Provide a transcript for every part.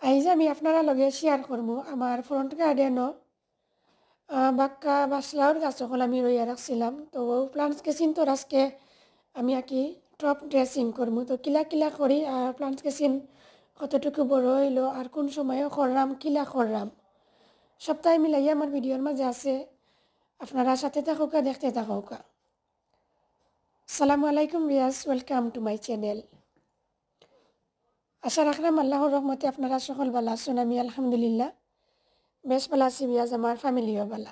আইজ আমি আপনারা লগে শেয়ার করবো আমার ফ্রন্ট গার্ডেনও বাক্কা বাসলাওর গাছ যখন আমি রইয়া রাখছিলাম তো প্লান্টস কেসিন তো আজকে আমি আঁকি টপ ড্রেসিং করবো তো কিলা কিলা করি আর প্লান্টস কেসিন কতটুকু বড় হইলো আর কোন সময়ও করলাম কিলা করলাম সপ্তাহে মিলাইয়া আমার ভিডিওর মাঝে আছে আপনারা সাথে থাকুকা দেখতে থাকুকা। আসসালামু আলাইকুম Riaz, welcome to my channel. আশা রাখলাম আল্লাহর রহমতে আপনারা সকল ভালো আছেন, আমি আলহামদুলিল্লাহ বেশ ভালো আছি। রিয়াজ আমার ফ্যামিলিও ভালো।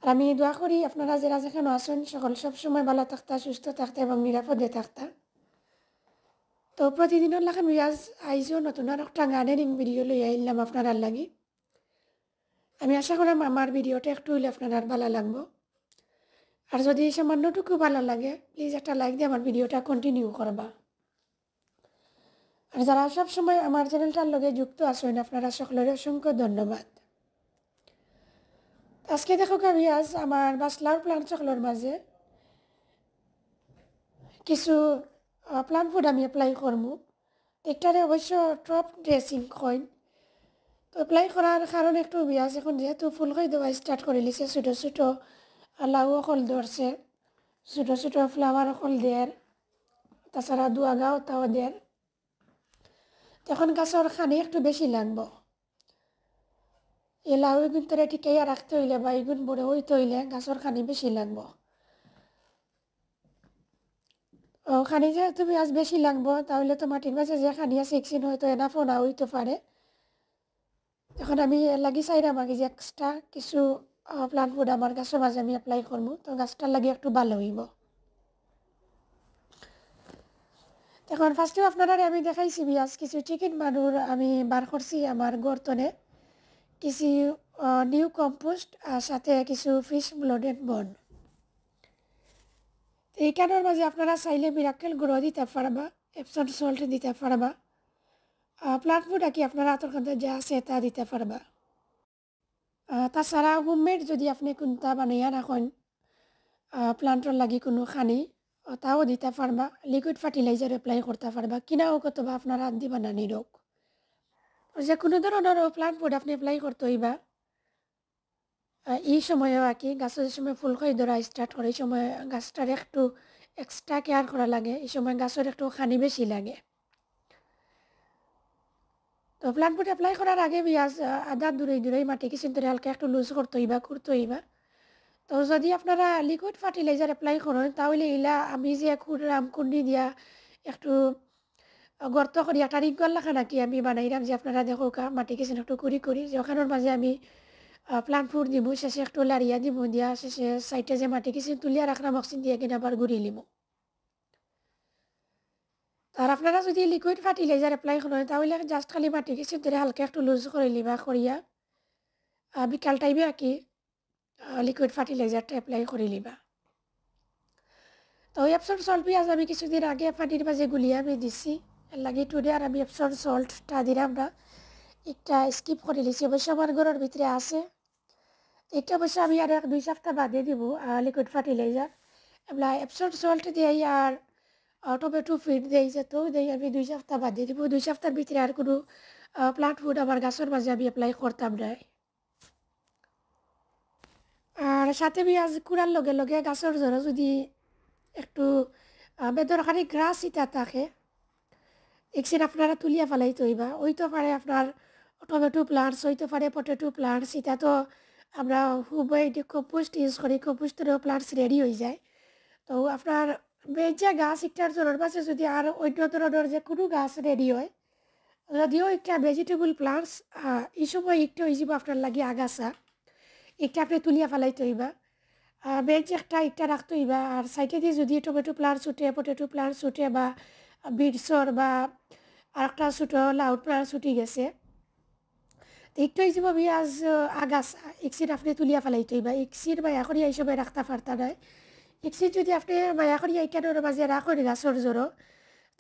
আর আমি দোয়া করি আপনারা যারা যেখানে আছেন সকল সবসময় ভালো থাকতা, সুস্থ থাকতা এবং নিরাপদে থাকতা। তো প্রতিদিনের লাখান রিয়াজ আইজও নতুন আর একটা গার্ডেনিং ভিডিও লই আইলাম আপনারা লাগি। আমি আশা করি আমার ভিডিওটা একটু হইলে আপনার ভালো লাগবো। আর যদি সামান্যটুকু ভালো লাগে প্লিজ একটা লাইক দিয়ে আমার ভিডিওটা কন্টিনিউ করবা। আর যারা সবসময় আমার চ্যানেলটার লগে যুক্ত আছেন আপনারা সকলের অসংখ্য ধন্যবাদ। আজকে দেখো রিয়াজ আমার বাসলার প্লান্ট সকলের মাঝে কিছু প্লান্ট ফুড আমি এপ্লাই করবো। একটারে অবশ্য টপ ড্রেসিং কইন। তো এপ্লাই করার কারণ একটু বিয়াস, এখন যেহেতু ফুল খাই দেওয়া স্টার্ট করে লিছে, ছোটো ছোটো লাউ অকল ধরছে, ছোটো ছোটো ফ্লাওয়ার অকল দের, তাছাড়া দুয়াগাও তাও দের। তখন গাছের খানি একটু বেশি লাগবো। এই লাউ এগুন তোরা টিকাইয়া রাখতে হইলে বা এগুন বড় হইতে হইলে গাছের খানি বেশি লাগবো। খানি যেহেতু পেঁয়াজ বেশি লাগবো তাহলে তো মাটির মাঝে যে খানি আছে একদিন হয়তো এনাফও না হইতে পারে। এখন আমি লাগি চাইলাম আগে যে এক্সট্রা কিছু প্লান্ট ফুড আমার গাছের মাঝে আমি অ্যাপ্লাই করবো, তো গাছটার লাগে একটু ভালো হইব। এখন ফার্স্টেও আপনারা আমি দেখাইছি পেঁয়াজ কিছু চিকেন মানুর আমি বার করছি আমার গর্তনে, কিছু নিউ কম্পোস্ট আর সাথে কিছু ফিশ ব্লোডেড বন। এইখানের মাঝে আপনারা চাইলে মিরাকেল গুঁড়ো দিতে পারবা, এপসন সল্ট দিতে পারবা, প্লান্ট ফুড কি আপনারা আতর কাছে যা আছে তা দিতে পারবা। তাছাড়া হোমমেড যদি আপনি কোনটা বানাইয়া রাখেন প্লান্টর লাগি কোনো খানি তাও দিতে পারবা, লিকুইড ফার্টিলাইজার এপ্লাই করতে পারবা, কিনাও কতবা আপনার হাত দি বানানি রোগ যে কোনো ধরনের প্লান্ট ফুড আপনি এপ্লাই করতে হইবা। এই সময়ও কি গাছের সময় ফুল খাই ধরা স্টার্ট করে, এই সময় গাছটার একটু এক্সট্রা কেয়ার করা লাগে, এই সময় গাছের একটু খানি বেশি লাগে। তো প্লান্ট ফুড এপ্লাই করার আগে পেঁয়াজ আদা দূরেই মাটি কিছু ধরে হালকা একটু লুজ করতে হইবা, করতে হইবা। তো যদি আপনারা লিকুইড ফার্টিলাইজার অ্যাপ্লাই করেন তাহলে ইলা আমি যে খুঁড়লাম খুন্ডি দিয়া একটু গর্ত করি একটা রিঙ্গল লেখা নাকি আমি বানাইলাম, যে আপনারা দেখো মাটি কিছু একটু করি যে ওখানের মাঝে আমি প্লান্ট ফুড দিব, শেষে একটু লাড়িয়া দিব, দিয়া শেষে সাইডে যে মাটি কিছু তুলিয়া রাখলাম অক্সিজেন দিয়ে কিনে আবার ঘুরিয়ে নিব। আর আপনারা যদি লিকুইড ফার্টিলাইজার অ্যাপ্লাই করেন তাহলে জাস্ট খালি মাটি কিছু ধরে হালকা একটু লুজ করে লিবা, করিয়া বিকাল টাইমে কি লিকুইড ফার্টিলাইজারটা অ্যাপ্লাই করে লিবা। তো এপসন সল্ট পেঁয়াজ আমি কিছুদিন আগে পানির মাঝে গুলিয়ে আমি দিছি, এর লাগে টুডে আর আমি এপসন সল্টটা দিলাম না, একটা স্কিপ করে দিছি। অবশ্য আমার ঘরের ভিতরে আছে, এটা অবশ্য আমি আর 2 সপ্তাহ বাদে দিব লিকুইড ফার্টিলাইজার। এবার এপসন সল্ট দিয়ে আর টমেটো ফিড দিয়ে যেত দিয়ে আমি 2 সপ্তাহ বাদে দিব। 2 সপ্তাহের ভিতরে আর কোনো প্লান্ট ফুড আমার গাছের মাঝে আমি অ্যাপ্লাই করতাম না। আর সাথে পেঁয়াজ কুড়ার লগে লগে গাছের জন্য যদি একটু বেদরকারি গ্রাস ইটা থাকে এক্সিন আপনারা তুলিয়া ফেলাইতে হইবা। হইতে পারে আপনার টমেটো প্লান্টস, হইতে পারে পটেটো প্লান্টস, এটা তো আমরা খুবই কম্পোস্ট ইউজ করি, কম্পোস্টেরও প্লান্টস রেডি হয়ে যায়। তো আপনার যে গাছ একটার জনের পাশে যদি আর অন্য ধরনের যে কোনো গাছ রেডি হয়, যদিও একটা ভেজিটেবল প্লান্টস এই সময় একটু হয়ে যাব আপনার লাগে আগাছা, একটা আপনি তুলিয়া ফেলাইতে হইবা। বেঞ্চ একটা রাখতে হইবা। আর সাইডে দিয়ে যদি টমেটো প্লান্টস উঠে, পটেটো প্লান্টস উঠে বা বিটসর বা আর একটা ছোটো লাউ প্লান্টস উঠে গেছে, তো একটু হয়ে যাব পেঁয়াজ আগাছা এক্সিট আপনি তুলিয়া ফেলাইতে হইবা। এক্সিট বা করিয়া এই সময় রাখতে পারতা নয়। এক্সিট যদি আপনি মায়া করিয়া এইটানোর মাঝে রাখেন গাছের জোরো,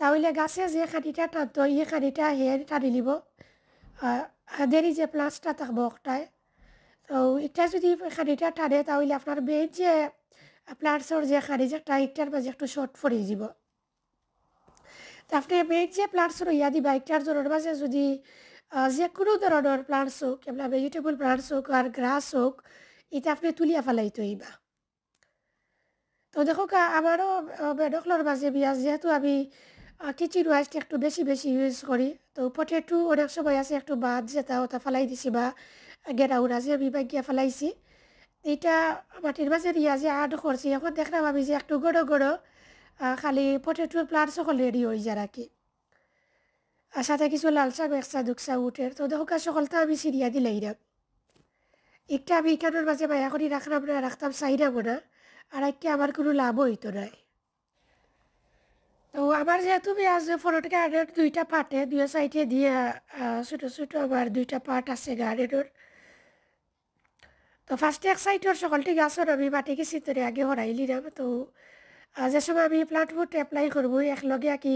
তাহলে গাছে যে খানিটা টানতো এই খানিটা হে টানি নিব, দেরি যে প্লান্টসটা থাকবো একটায়। তো এটা যদি খানিটা টানে তাহলে আপনার মেইন যে প্লান্টসর যে খানি যে একটা একটার মাঝে একটু শর্ট পড়ে যাব। তো আপনি মেইন যে প্লান্টস রইয়া দিবা একটার জনের মাঝে যদি যে কোনো ধরনের প্লান্টস হোক কিংবা ভেজিটেবল প্লান্টস হোক আর গ্রাস হোক এটা আপনি তুলিয়া ফেলাইতে হইবা। তো দেখো আমারও বেডকলর মাঝে বিয়াস যেহেতু আমি কিচেন ওয়েস্ট একটু বেশি বেশি ইউজ করি তো পটেটো অনেক সময় আছে একটু বাদ যেটা ওটা ফেলাই দিছি বা গেরাউরা যে আমি বাগিয়া ফেলাইছি এইটা মাটির মাঝে দিয়া যে আড করছি এখন দেখলাম আমি যে একটু গড়ো গড়ো খালি পটেটোর প্লান্ট সকল রেডি হয়ে যায় আর কি। আর সাথে কিছু লাল শাক একসা দুকসা উঠের তো দেখো সকলটা আমি সিরিয়া দিলাই না একটা আমি এখানোর মাঝে মায়া করি রাখলাম না রাখতাম চাইরামো না আর একটা আমার কোনো লাভ হইতো নাই। তো আমার যেহেতু পেঁয়াজ ফরট গার্ডেন দুইটা পার্টে দুই সাইডে দিয়ে ছোটো ছোটো আমার দুইটা পার্ট আছে গার্ডেনের। তো ফার্স্টে এক সাইডের সকলটি গাছর আমি মাটি গেছি তোরে আগে হরাই নিলাম। তো যে সময় আমি প্লান্ট ফুড অ্যাপ্লাই করবো একলগে আর কি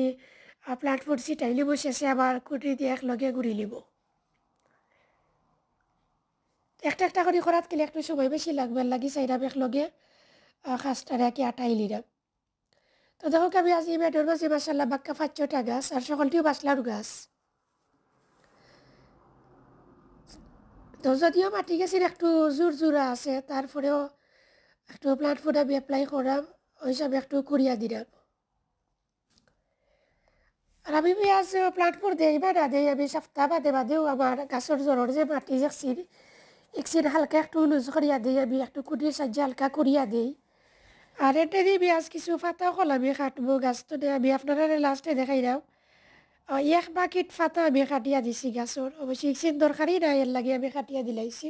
প্লান্ট ফুড ছিটাই লিব শেষে আবার কুটি দিয়ে একলগে ঘুরি লিব। একটা একটা করে করাত গেলে একটু সময় বেশি লাগবে লাগি চাইরাম একলগে খাসটারে আর কি আটাই লিলাম। তো দেখো আমি আজ এই বেডর মাঝে মাসাল্লাহ বাক্কা 5-6টা গাছ আর সকলটিও বাসলার গাছ। তো যদিও মাটি গেছির একটু জোর জোরা আছে তারপরেও একটু প্লান্ট ফুড আমি অ্যাপ্লাই করাম ওই হিসাবে একটু কুড়িয়া দিলাম। আর আমি পেঁয়াজ প্লান্ট ফুড দেই বা না দেই আমি সপ্তাহ বাদে বাদেও আমার গাছের জ্বরের যে মাটি যাচ্ছি একদিন হালকা একটু লুজ করিয়া দিই আমি একটু কুড়িয়ে সাহায্যে হালকা করিয়া দিই। আর এটা দিয়ে পেঁয়াজ কিছু ফাতা কল আমি কাটবো গাছটো দিয়ে আমি আপনারা লাস্টে দেখাই দাও এক বাকিট ফাতা আমি কাটিয়া দিছি গাছর অবশ্যই একদিন দরকারই নাই এর লাগে আমি কাটিয়া দিলাইছি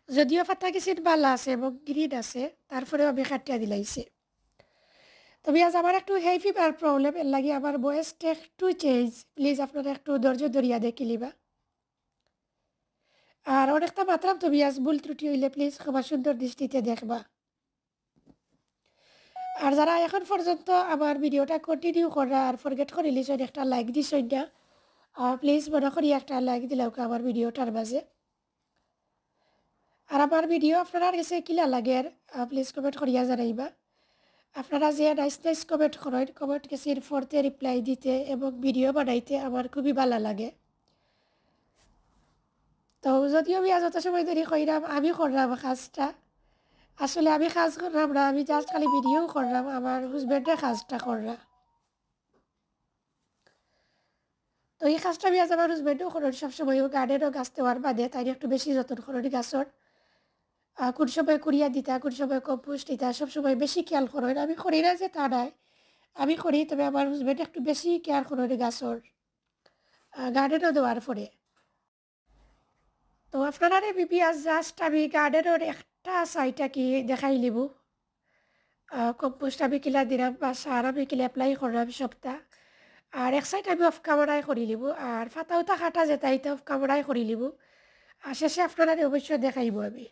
যদিও ফাতা কিছু বালা আছে এবং গ্রিন আছে তারপরেও আমি কাটিয়া দিলাইছি। তবে আজ আমার একটু হেই ফিভার প্রবলেম এর লাগে আমার বয়সটা একটু চেঞ্জ প্লিজ আপনারা একটু ধৈর্য ধরিয়া দেখিলিবা। আর অনেকটা মাত্রাম তুমি আজ ভুল ত্রুটি হইলে প্লিজ ক্ষমা সুন্দর দৃষ্টিতে দেখবা। আর যারা এখন পর্যন্ত আমার ভিডিওটা কন্টিনিউ করা আর ফরগেট করিলিস একটা লাইক দিস না প্লিজ মনে করি একটা লাইক দিলে আমার ভিডিওটার মাঝে। আর আমার ভিডিও আপনারা কাছে কিলা লাগে প্লিজ কমেন্ট করিয়া জানাইবা। আপনারা যে নাইস নাইস কমেন্ট করেন কমেন্ট কেসির ফোরতে রিপ্লাই দিতে এবং ভিডিও বানাইতে আমার খুবই ভালো লাগে। তো যদিও আমি যত সময় ধরে কইরাম আমি করলাম কাজটা আসলে আমি কাজ করলাম না আমি জাস্ট খালি ভিডিও করলাম আমার হাজব্যান্ডে কাজটা করলাম। তো এই কাজটা আমি আজ আমার হাজব্যান্ডও করেন সবসময় গার্ডেনও গাছ দেওয়ার বাদে তাই একটু বেশি যত্ন করেন গাছর কোন সময় কুড়িয়া দিতা কোন সময় কম্পোস্ট দিতা সবসময় বেশি খেয়াল করেন আমি করি না যে তা নাই আমি করি তবে আমার হাজব্যান্ড একটু বেশি কেয়ার করেন গাছর গার্ডেনও দেওয়ার পরে। তো আপনারা পেঁয়াজ জাস্ট আমি গার্ডেনের একটা সাইডটা কি দেখাই লিব কম্পোস্ট আমি কিলা দিলাম বা সার আমি কিলা অ্যাপ্লাই করলাম সপ্তাহ আর এক সাইড আমি অফ ক্যামেরাই করে লিব আর ফাতাওতা কাটা যেটা এটা অফ ক্যামেরাই করে লিব আর শেষে আপনারা অবশ্যই দেখাইব আমি।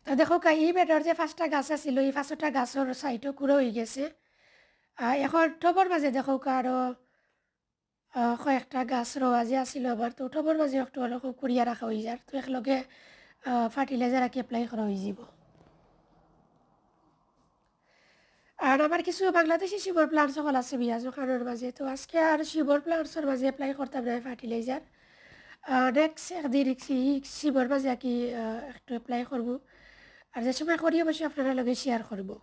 তো দেখো এই বেডর যে 5টা গাছ আছিল এই 5টা গাছের সাইডও কুড়ো হয়ে গেছে এখন টবর মাঝে দেখো আরও কয়েকটা গাছ রোয়া যে আসছিল আবার তো টবর মাঝে একটু অলপ কুড়িয়া রাখা হয়ে যায় তো একলগে ফার্টিলাইজার আর কি অ্যাপ্লাই করা হয়ে যাব। আর আমার কিছু বাংলাদেশি শিবর প্লান্ট সকল আছে বিয়াজ ওখানোর মাঝে তো আজকে আর শিবর প্লান্টসের মাঝে অ্যাপ্লাই করতাম না ফার্টিলাইজার নেক্সট একদিন শিবর মাঝে আর কি একটু অ্যাপ্লাই করবো আর যে সময় করি অবশ্যই আপনারা লগে শেয়ার করবো।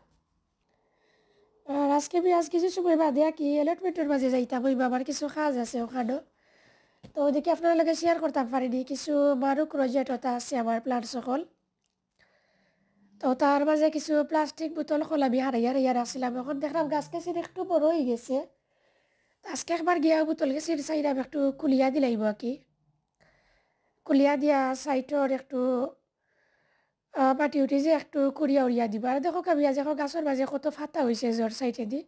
আর আজকে বিয়াজ কিছু সময় বাদে আর কি অ্যালটমেন্টের মাঝে যাইতাম ওই আমার কিছু কাজ আছে ওখানেও তো ওদিকে আপনার লগে শেয়ার করতাম পারিনি কিছু মারুক রোজেট ওটা আছে আমার প্লান্ট সকল। তো তার মাঝে কিছু প্লাস্টিক বোতল খোলামি হারাইয়া হারাইয়া রাখছিলাম এখন দেখলাম গাছ কেসির একটু বড় হয়ে গেছে আজকে একবার গিয়া বোতল কেসির চাইলাম একটু কুলিয়া দিলাইব আর কি কুলিয়া দিয়া সাইটর একটু মাটি উঠি যে একটু কুড়িয়া উড়িয়া দিবা আর দেখো আমি আজ এখন গাছের মাঝে কত ফাটা হয়েছে জ্বর সাইটে দি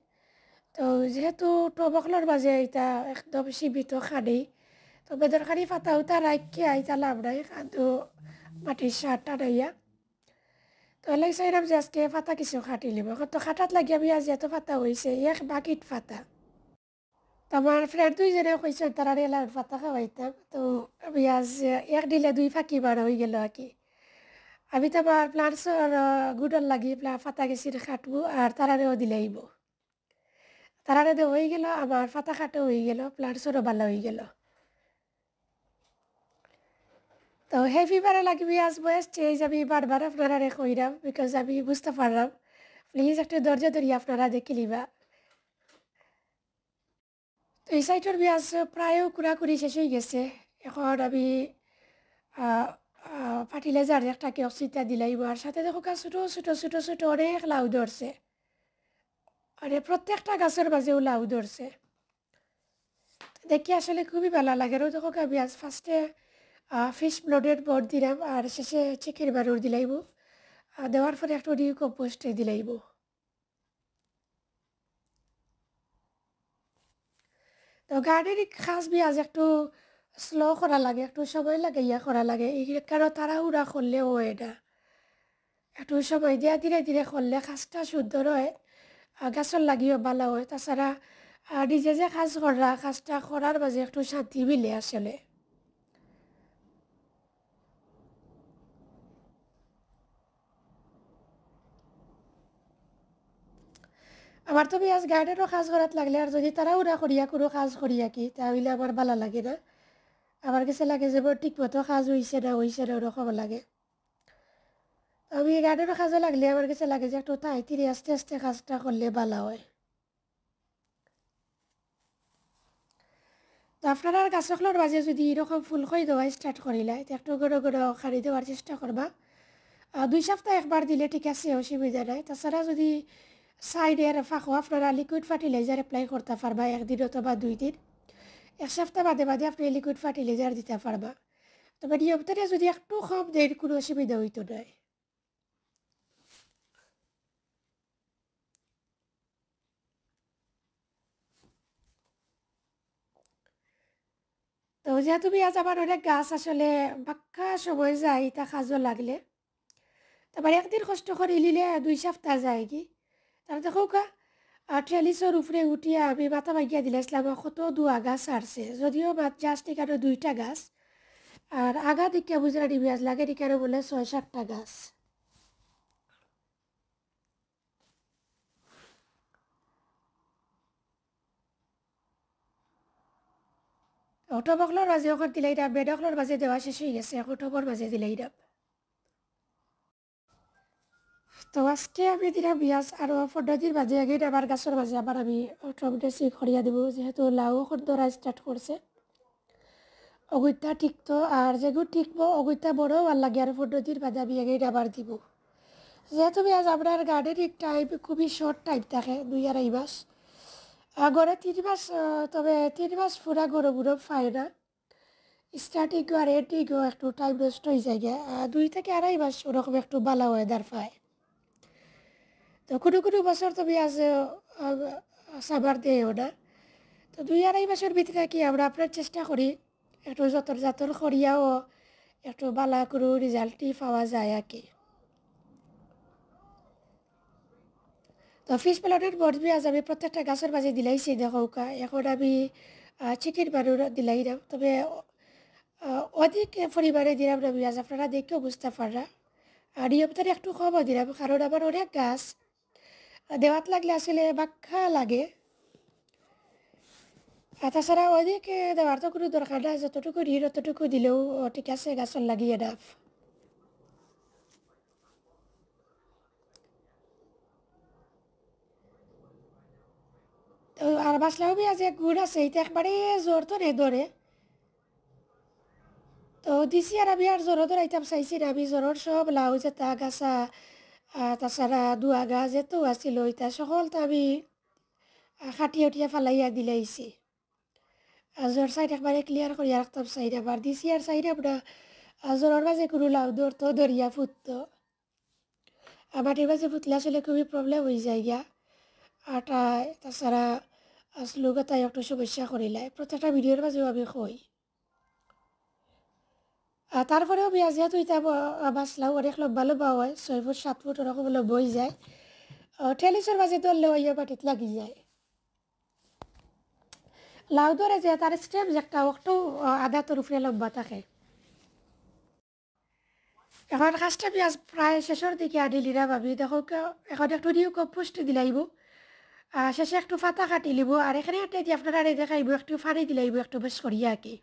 তো যেহেতু টবকলর মাঝে এটা একদম সীমিত খানি তো বেদরকারি ফাটা উঠা রাখি আইতা লাভ নাই কিন্তু মাটির সার টানাইয়া তো এলাই চাইলাম যে আজকে ফাটা কিছু কাটি লিব তো খাটাত লাগি আমি আজ এত ফাটা হয়েছে এক বাকিট ফাটা তো আমার ফ্রেন্ড দুইজনে কইছেন তারা এলার ফাটা খাওয়াইতাম তো আমি আজ এক দিলে 2 ফাঁকি বার হয়ে গেল আর কি আমি তো আমার প্লান্টসর গুডন লাগি ফাতা গেছির খাটবো আর তারারেও দিলেইব তারারে দে হয়ে গেল আমার ফাতা খাটে হয়ে গেল প্লান্টসরও ভালো হয়ে গেল তো হেভি বারে লাগবি আজ বয়স চেয়ে আমি বারবার আপনারা কইরাম বিকজ আমি বুঝতে পারলাম প্লিজ একটু ধৈর্য ধরি আপনারা দেখে লিবা তো এই সাইটের বিয়াজ প্রায়ও কুড়াকুড়ি শেষ হয়ে গেছে এখন আমি ফার্টিলাইজার একটা কেউসিটা দিলাইব আর সাথে দেখো গাছ ছোটো ছোটো ছোটো ছোটো অনেক লাউ ধরছে মানে প্রত্যেকটা গাছের মাঝেও লাউ ধরছে দেখি আসলে খুবই ভালো লাগে আর দেখো আমি আজ ফার্স্টে ফিশ ব্লডের বোর্ড দিলাম আর শেষে চিকেন বারুর দিলাইব দেওয়ার পরে একটু ডিউ কম্পোস্ট দিলাইব তো গার্ডেনিং খাস আজ একটু স্লো করা লাগে একটু সময় লাগে ইয়া করা লাগে এই কারণ তাড়াহুড়া করলেও এটা একটু সময় দিয়া ধীরে ধীরে করলে কাজটা সুন্দর হয় গাছর লাগিও ভালো হয় তাছাড়া নিজে যে কাজ করা কাজটা করার মাঝে একটু শান্তি মিলে আসলে আমার তো আজ গার্ডেনও কাজ করাত লাগলে আর যদি তাড়াহুড়া করিয়া কোনো কাজ করিয়া কি তাহলে আমার ভালো লাগে না আমার কাছে লাগে যে ঠিক মতো কাজ হইছে না ওরকম লাগে আমি গার্ডেনও কাজে লাগলে আমার কাছে লাগে যে একটু তাড়াতাড়ি আস্তে আস্তে কাজটা করলে ভালো হয় তো আপনারা গাছগুলোর মাঝে যদি এরকম ফুল খই দেওয়া স্টার্ট করিলাই তো একটু গড়ো গড়ো খাড়ি দেওয়ার চেষ্টা করবা 2 সপ্তাহ একবার দিলে ঠিক আছে অসুবিধা নাই তাছাড়া যদি সাইডের ফাঁকো আপনারা লিকুইড ফার্টিলাইজার অ্যাপ্লাই করতে পারবা 1 দিন অথবা 2 দিন 1 সপ্তাহ বাদে বাদে আপনি লিকুইড ফার্টিলাইজার দিতে পারবা তবে নিয়মটা যদি একটু কম দেন কোনো অসুবিধা হইতো না তো যেহেতু আজ আমার অনেক গাছ আসলে বাক্কা সময় যায় তা কাজও লাগলে তারপর একদিন কষ্ট করে নিলে 2 সপ্তাহ যায় কি তার দেখো কা ট্রেলিসের উপরে উঠিয়া আমি মাথা মাইকিয়া দিলাইছিলাম কত দুয়া গাছ আসছে যদিও জাস্ট এখানে 2টা গাছ আর আগা দিকে বুঝরা ডিবি আস লাগে এখানে বলে 6-7টা গাছ টবকলোর মাঝে ওখানে দিলাইরাম বেডকলোর মাঝে দেওয়া শেষ হয়ে গেছে এখন টবর মাঝে দিলাইরাম তো আজকে আমি দিলাম পিঁয়াজ আর 15 দিন মাঝে আগে আমার গাছের মাঝে আবার আমি টমেটো সিক করিয়া দেবো যেহেতু লাউ এখন ধরা স্টার্ট করছে অগত্যা টিকতো আর যেগুলো টিকবো অগত্যা বড়ও আর লাগে আর 15 দিন বাদে আমি আগে আবার দিব যেহেতু আজ আপনার গার্ডেনিং টাইম খুবই শর্ট টাইম থাকে 2-2.5 মাস গড়ে 3 মাস তবে 3 মাস পুরা গরম গরম পায় না স্টার্টিংও আর এন্ডিংও একটু টাইম নষ্ট হয়ে যায় 2 থেকে 2.5 মাস ওরকম একটু ভালো ওয়েদার পায় তো কোনো কোনো বছর তো আজ সাবার দেয়ও না তো 2-2.5 মাসের ভিতরে কি আমরা আপনার চেষ্টা করি একটু যতর জাতর করিয়াও একটু ভালো করে রেজাল্টই পাওয়া যায় আর কি তো ফিশ প্লটের বর্ডবি আজ আমি প্রত্যেকটা গাছের মাঝে দিলাইছি দেখৌকা এখন আমি চিকেন বানুর দিলাইরাম তবে অধিক পরিমাণে দিলাম না আজ আপনারা দেখেও বুঝতে পাররা আর নিয়মটা একটু কমও দিলাম কারণ আমার অনেক গাছ দেওয়াত লাগলে আসলে বাক্কা লাগে আর তাছাড়া অধিক দেওয়ার তো কোনো দরকার নাই যতটুকু দিই ততটুকু দিলেও ঠিক আছে গাছের লাগিয়ে ডাব তো আর বাসলাও আজ এক গুণ আছে এটা একবারে জোর তো নে ধরে তো দিছি আর আমি আর জোরও ধরাইতাম চাইছি না আমি জোরর সব লাউ যেটা গাছা তাছাড়া দুয়া গাছ যেত আছিল ওইটা সকল তো আমি খাটিয়ে উঠিয়া ফালাইয়া দিলাইছি জোর সাইড একবারে ক্লিয়ার করিয়া রাখতাম সাইড আবার দিছি আর সাইড আমরা জোরের মাঝে কোনো লাউ ধরতো ধরিয়া ফুটতো মাটির মাঝে ফুটলে আসলে খুবই প্রবলেম হয়ে যায় গিয়া আটা তাছাড়া স্লোগতায় একটু সমস্যা করিলাই প্রত্যেকটা ভিডিওর মাঝেও আমি কই তারপরেও বিয়া যেহেতু এটা বাঁচলাও অনেক লম্বা লম্বা হয় 6 ফুট 7 ফুট ওরকম লম্বা হয়ে যায় টেলিসের মাঝে ধরলেও ইয়ে মাটিত লাগি যায় লাউ ধরে যে তার স্টেম যে একটা একটু আধা তোর উপরে লম্বা থাকে এখন খাসটা পেঁয়াজ প্রায় শেষের দিকে আনিলিরা ভাবি দেখো এখন একটু দিও কম্পোস্ট দিলাইব শেষে একটু পাতা কাটি লিব আর এখানে একটা দিয়ে আপনারা দেখাইব একটু ফানি দিলাইব একটু বেশ করিয়া কি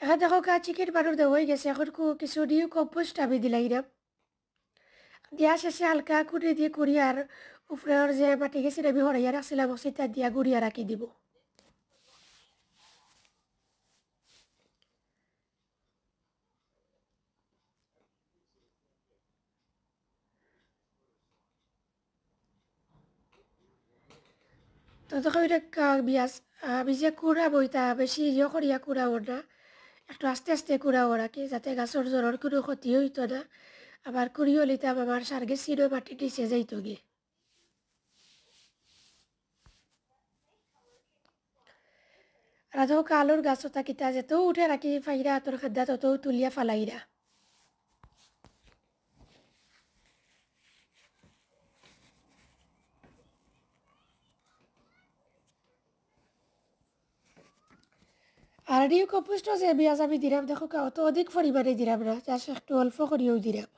এখন দেখো চিকেন বানুর দেওয়া হয়ে গেছে এখন কিছু দিও কম্পোস্ট আমি দিলাইরাম দিয়া শেষে হালকা কুড়ি দিয়ে কুড়ি আর উপরের যে মাটি গেছে আমি হরাইয়া রাখছিলাম সেটা দিয়া গুড়িয়া রাখি দিব তো তখন এটা বিয়াস আমি যে কুড়াবো এটা বেশি ইয়ে করিয়া কুড়াবো না একটু আস্তে আস্তে কুড়াবো রাখি যাতে গাছের জ্বরের কোনো ক্ষতি হইতো না আবার কুড়িও লিতাম আমার সার্গে সিরো মাটি নিচে যাইতো গে আর হোক আলুর গাছও তাকিতা যেত উঠে রাখি ফাইরা তোর খাদ্যা তত তুলিয়া ফালাইরা আর ডিও কম্পোস্ট যে পেঁয়াজ আমি দিলাম দেখো অত অধিক পরিমাণে দিলাম না জাস্ট একটু অল্প করিয়েও দিলাম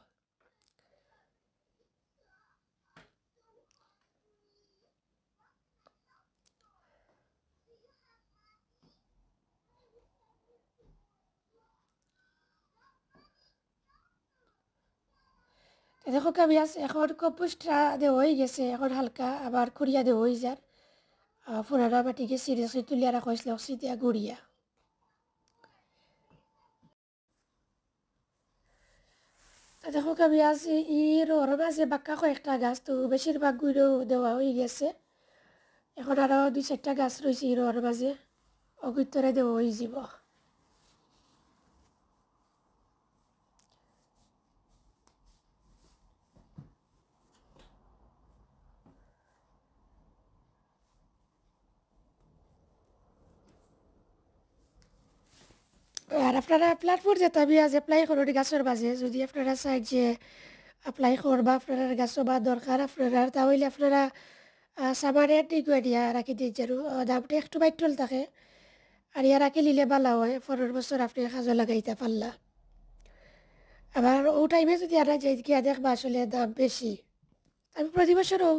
দেখো পেঁয়াজ এখন কম্পোস্টটা দেওয়া হয়ে গেছে এখন হালকা আবার খুঁড়িয়া দেওয়া হয়ে যার পুরানো মাটিকে সিরিয়াসলি তুলিয়া রাখা হয়েছিল সিটিয়া গুড়িয়া তা দেখো পেঁয়াজ ওর মাঝে বাক্কা কয়েকটা গাছ তো বেশিরভাগ গুঁড়ো দেওয়া হয়ে গেছে এখন আরও 2-4টা গাছ রয়েছে ওর মাঝে অগুত্তরে দেওয়া হয়ে যাব আর আপনারা প্ল্যাটফর্ম যেটা পেঁয়াজ এপ্লাই করুন গাছের মাঝে যদি আপনারা চাই যে এপ্লাই করবা আপনারা গাছও বা দরকার আপনারা তাহলে আপনারা সামারে টিকুয়া দিয়া রাখি দিয়ে যারু দামটা একটু বাইটল থাকে আর ইয়া রাখি নিলে ভালো হয় 15 বছর আপনি কাজে লাগাইতে পারলা আবার ও টাইমে যদি আনা যাই গিয়া দেখবা আসলে দাম বেশি আমি প্রতি বছরও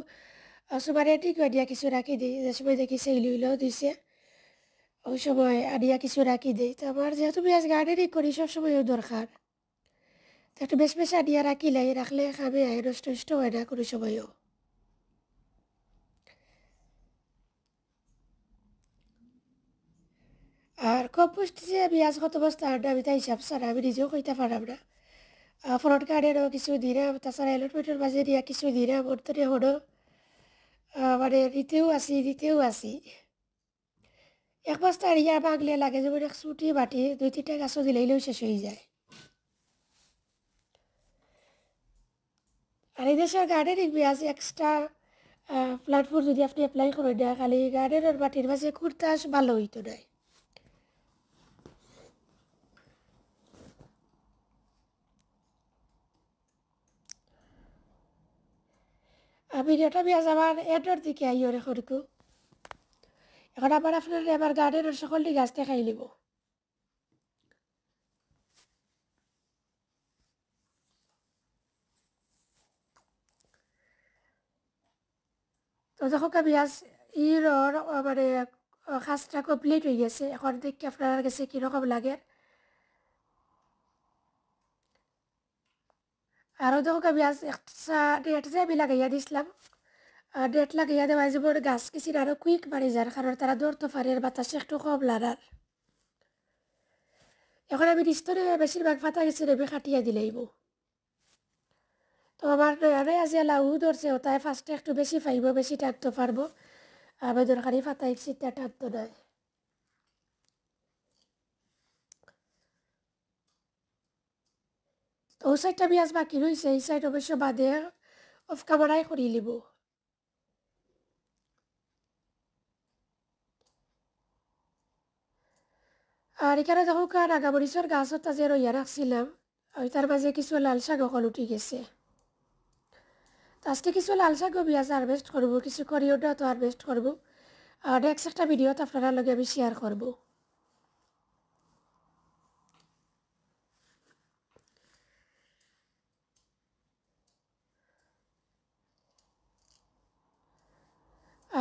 সুমারে টিকুয়া দিয়া কিছু রাখি দিই যে সময় দেখি সেই লইলেও দিছে ওই সময় আনিয়া কিছু রাখি দিই তো আমার যেহেতু পেঁয়াজ গার্ডেনিং করি সবসময়ও দরকার তো একটু বেশ বেশ আনিয়া রাখিলাই রাখলে খাবে নষ্ট নষ্ট হয় না কোনো সময়ও আর কম্পোস্ট যে পেঁয়াজ কত বস্তা আনটা আমি তাই হিসাব ছাড়া আমি নিজেও কইতে পারাম না ফ্রন্ট গার্ডেরও কিছু দিলাম তাছাড়া এলোটমেন্টের মাঝে দিয়া কিছু দিলাম অন্তরে হলো মানে দিতেও আসি এক বস্তা আনিয়া বাগলে লাগে যেমন এক ছুটি বাটি 2-3টা গাছও দিলেইলেও শেষ হয়ে যায় আর এই দেশের গার্ডেনিং পেঁয়াজ এক্সট্রা প্ল্যাটফর্ম যদি আপনি অ্যাপ্লাই করেন না খালি গার্ডেনের মাটির মাঝে কুর্তাস ভালো হইতো না ভিডিওটা পেঁয়াজ আমার এডর দিকে আইও রে খড়কু এখন আবার আপনার এবার গার্ডেনের সকলটি গাছ দেখাই লিব তো যখন পেঁয়াজ মানে কাজটা কমপ্লিট হয়ে গেছে এখন দেখি আপনার কাছে কীরকম লাগে আরও দেখো পেঁয়াজ একটা ডেট যে আমি লাগাইয়া দিছিলাম ডেট লাগাইয়া দেওয়া যাব গাছ কিছু আরও কুইক বাড়ি যার কারণ তারা দৌড়তে পারে আর বাতাসে একটু কম লাগার এখন আমি নিস্তরে বেশিরভাগ ফাতা গেছি রেবে কাটিয়া দিলেইব তো আমার আজি লাউ ধরছে ওটাই ফার্স্টে একটু বেশি পাইব বেশি টানতে পারবো আমি দরকারি ফাতাই শীতটা টানতো নয় তো ও সাইডটা পেঁয়াজ বাকি রয়েছে এই সাইড অবশ্য বাদে অফ ক্যামেরায় করি লিব আর এখানে দেখো নাগামরিচর গাছত যে রইয়া রাখছিলাম ওই তার মাঝে কিছু লাল শাক অকল উঠি গেছে তো আজকে কিছু লাল শাকও পেঁয়াজ হারভেস্ট করবো কিছু করিওটা তো হারভেস্ট করবো আর নেক্সট একটা ভিডিওতে আপনারা লগে আমি শেয়ার করবো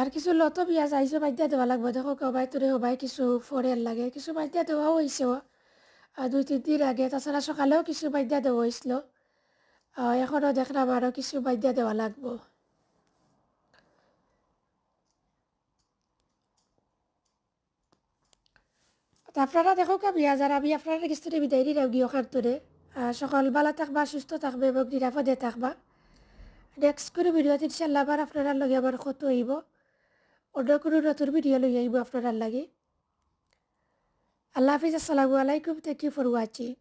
আর কিছু লত পেঁয়াজ আইসো বাদ্যা দেওয়া লাগবে দেখো কবাই তোরে হবাই কিছু ফরের লাগে কিছু বাদ্যা দেওয়াও হয়েছেও 2-3 দিন আগে তাছাড়া সকালেও কিছু বাদ্যা দেওয়া হয়েছিল এখনও দেখলাম আরও কিছু বাদ্যা দেওয়া লাগবো তা আপনারা দেখো পেঁয়াজ আর আমি আপনারা কিছু বিদায় দিলাম গিয়ে ওখান তোরে সকাল ভালো থাকবা সুস্থ থাকবে এবং নিরাপদে থাকবা নেক্সট কোনো ভিডিওতে ইনশাল্লাহ আবার আপনারা লগে আবার কত হইব অন্য কোনো নতুন ভিডিও লই আইব আপনারা লাগে আল্লাহ হাফিজ আসসালামু আলাইকুম থ্যাংক ইউ ফর ওয়াচিং